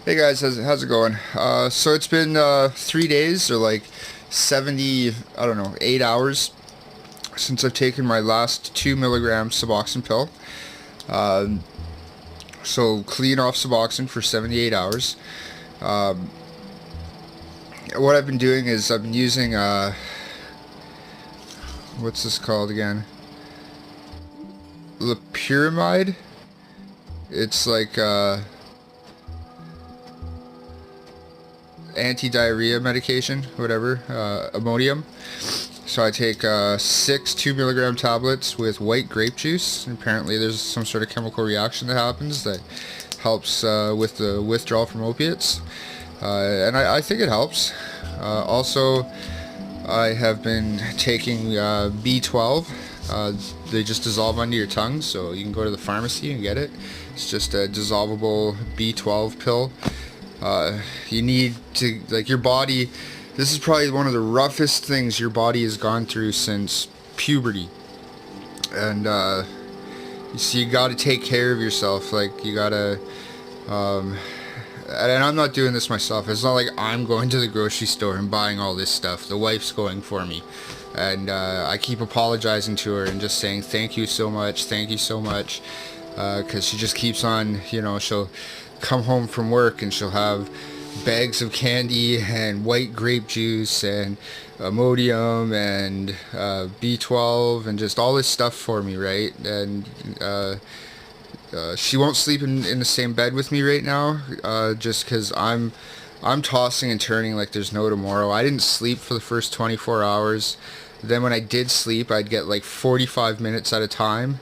Hey guys, how's it going? So it's been 3 days or like 70, I don't know, 8 hours since I've taken my last 2 milligram Suboxone pill. Um, so clean off Suboxone for 78 hours. Um, what I've been doing is I've been using, what's this called again? Loperamide. It's like anti-diarrhea medication, whatever, Imodium. So I take 6 2 milligram tablets with white grape juice. Apparently there's some sort of chemical reaction that happens that helps with the withdrawal from opiates. And I think it helps. Also, I have been taking B12. They just dissolve under your tongue, so you can go to the pharmacy and get it. It's just a dissolvable B12 pill. You need to, like, your body, this is probably one of the roughest things your body has gone through since puberty. And, you gotta take care of yourself. Like, you gotta, and I'm not doing this myself. It's not like I'm going to the grocery store and buying all this stuff. The wife's going for me. And, I keep apologizing to her and just saying, thank you so much, 'cause she just keeps on, she'll come home from work and she'll have bags of candy and white grape juice and Imodium and B12 and just all this stuff for me, right? And she won't sleep in the same bed with me right now, just because I'm tossing and turning like there's no tomorrow. I didn't sleep for the first 24 hours. Then when I did sleep, I'd get like 45 minutes at a time.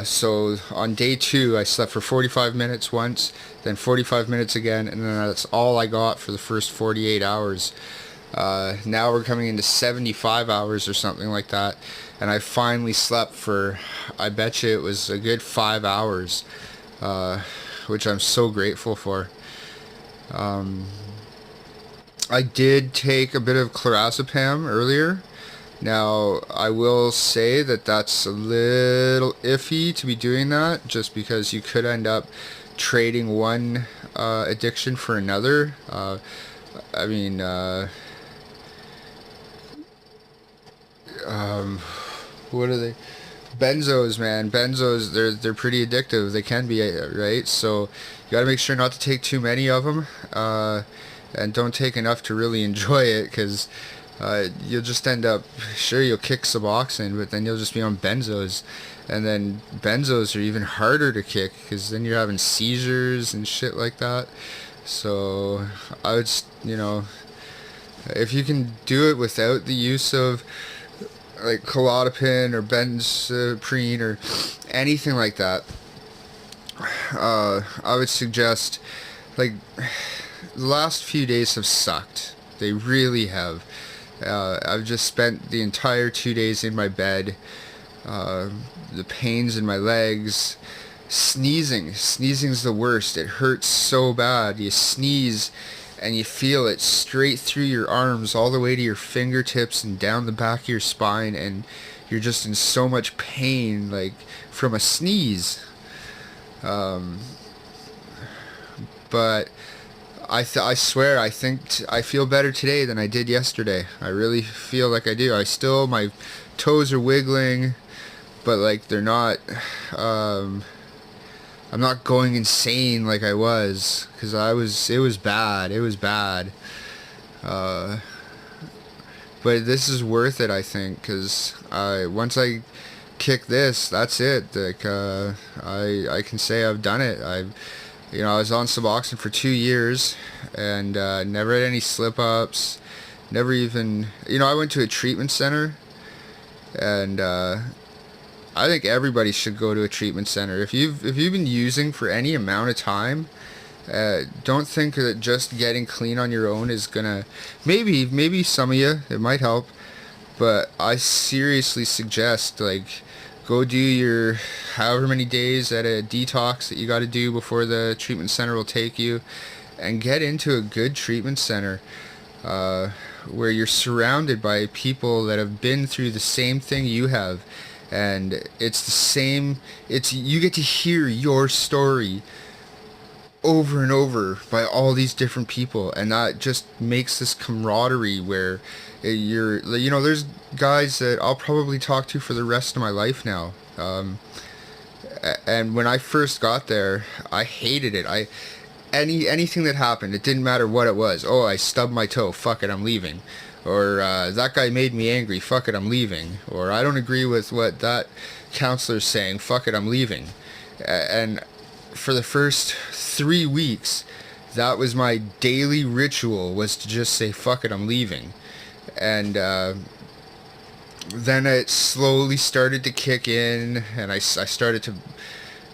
So on day 2, I slept for 45 minutes once, then 45 minutes again, and then that's all I got for the first 48 hours. Now we're coming into 75 hours or something like that, and I finally slept for, I bet you it was a good 5 hours, which I'm so grateful for. I did take a bit of clorazepam earlier. Now, I will say that that's a little iffy to be doing that, just because you could end up trading one addiction for another. I mean, what are they? Benzos, man. Benzos, they're pretty addictive. They can be, right? So you got to make sure not to take too many of them, and don't take enough to really enjoy it, because you'll just end up, sure, you'll kick Suboxone, but then you'll just be on benzos, and then benzos are even harder to kick, because then you're having seizures and shit like that. So I would, if you can do it without the use of like Klonopin or benzaprine or anything like that, I would suggest, like, the last few days have sucked. They really have. I've just spent the entire 2 days in my bed. The pains in my legs. Sneezing's the worst. It hurts so bad. You sneeze and you feel it straight through your arms all the way to your fingertips and down the back of your spine, and you're just in so much pain, like, from a sneeze. But I swear, I think I feel better today than I did yesterday. I really feel like I do. My toes are wiggling, but, like, they're not, I'm not going insane like I was, because it was bad. But this is worth it, I think, because once I kick this, that's it. Like, I can say I've done it. I was on Suboxone for 2 years, and never had any slip-ups, never even, I went to a treatment center, and I think everybody should go to a treatment center. If you've been using for any amount of time, don't think that just getting clean on your own is gonna, maybe some of you, it might help, but I seriously suggest, like, go do your however many days at a detox that you got to do before the treatment center will take you, and get into a good treatment center where you're surrounded by people that have been through the same thing you have, and it's the same. You get to hear your story over and over by all these different people, and that just makes this camaraderie where you're, you know, there's guys that I'll probably talk to for the rest of my life now. And when I first got there, I hated it. Anything that happened, it didn't matter what it was. Oh, I stubbed my toe, fuck it, I'm leaving. Or that guy made me angry, fuck it, I'm leaving. Or I don't agree with what that counselor's saying, fuck it, I'm leaving. And for the first 3 weeks, that was my daily ritual, was to just say fuck it, I'm leaving. And then it slowly started to kick in, and I started to,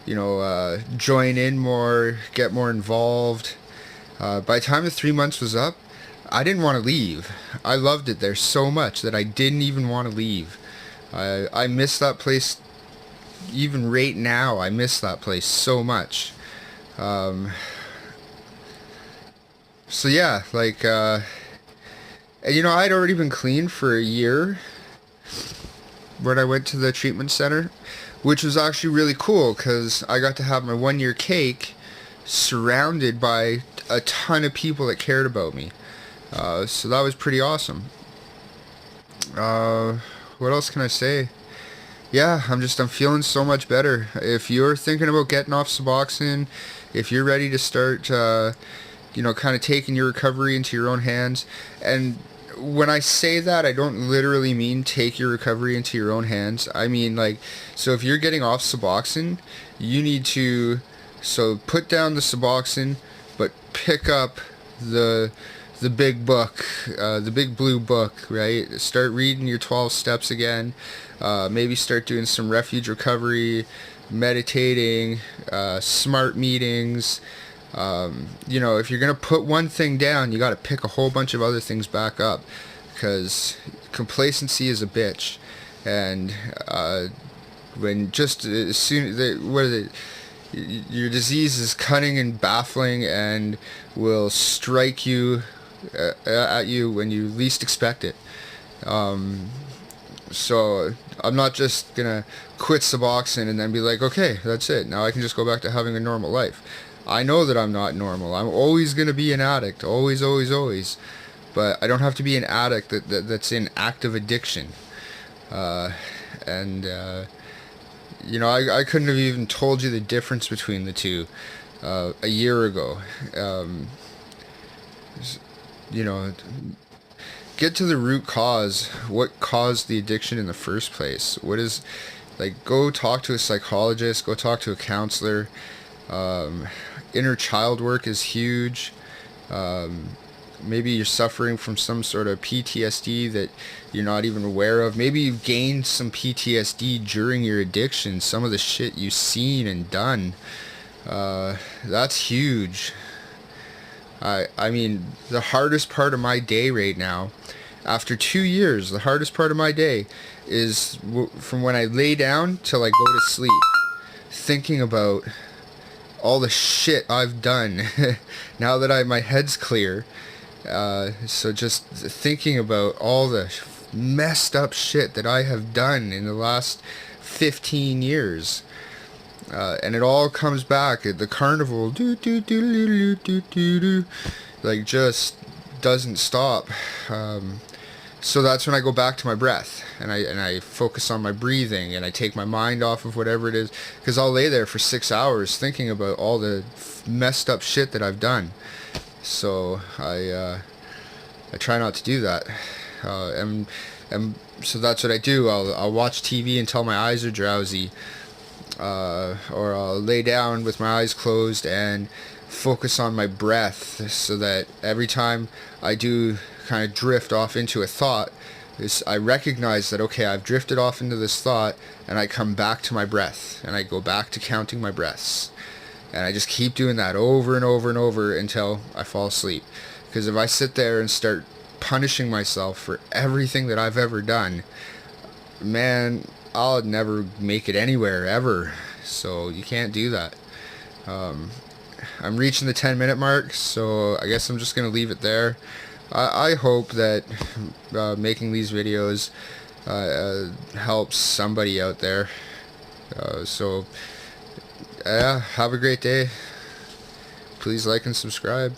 you know, join in more, get more involved. By the time the 3 months was up, I didn't want to leave. I loved it there so much that I didn't even want to leave. I miss that place. Even right now, I miss that place so much. So yeah, like, you know, I'd already been clean for a year when I went to the treatment center, which was actually really cool because I got to have my 1 year cake surrounded by a ton of people that cared about me. So that was pretty awesome. What else can I say? Yeah, I'm feeling so much better. If you're thinking about getting off Suboxone, if you're ready to start, you know, kind of taking your recovery into your own hands, and when I say that, I don't literally mean take your recovery into your own hands. I mean, like, so if you're getting off Suboxone, you need to, so put down the Suboxone, but pick up the big book, the big blue book, right? Start reading your 12 steps again. Maybe start doing some refuge recovery, meditating, smart meetings. You know, if you're going to put one thing down, you got to pick a whole bunch of other things back up, because complacency is a bitch. And when just as soon your disease is cunning and baffling and will strike you at you when you least expect it. So I'm not just gonna quit Suboxone and then be like, okay, that's it, now I can just go back to having a normal life. I know that I'm not normal. I'm always gonna be an addict, always, always, always. But I don't have to be an addict that's in active addiction. And you know, I couldn't have even told you the difference between the two a year ago. You know, get to the root cause. What caused the addiction in the first place? What is, like, go talk to a psychologist, go talk to a counselor. Inner child work is huge. Maybe you're suffering from some sort of PTSD that you're not even aware of. Maybe you've gained some PTSD during your addiction, some of the shit you've seen and done. That's huge. I mean, the hardest part of my day right now, after 2 years, the hardest part of my day is from when I lay down till I go to sleep, thinking about all the shit I've done now that my head's clear. So just thinking about all the messed up shit that I have done in the last 15 years. And it all comes back. The carnival, like, just doesn't stop. So that's when I go back to my breath, and I focus on my breathing, and I take my mind off of whatever it is, because I'll lay there for 6 hours thinking about all the messed up shit that I've done. So I try not to do that, and so that's what I do. I'll watch TV until my eyes are drowsy, or I'll lay down with my eyes closed and focus on my breath, so that every time I do kind of drift off into a thought, I recognize that, okay, I've drifted off into this thought, and I come back to my breath, and I go back to counting my breaths, and I just keep doing that over and over and over until I fall asleep. Because if I sit there and start punishing myself for everything that I've ever done, man, I'll never make it anywhere ever. So you can't do that. I'm reaching the 10-minute mark, so I guess I'm just gonna leave it there. I hope that making these videos helps somebody out there. So yeah, have a great day. please like and subscribe.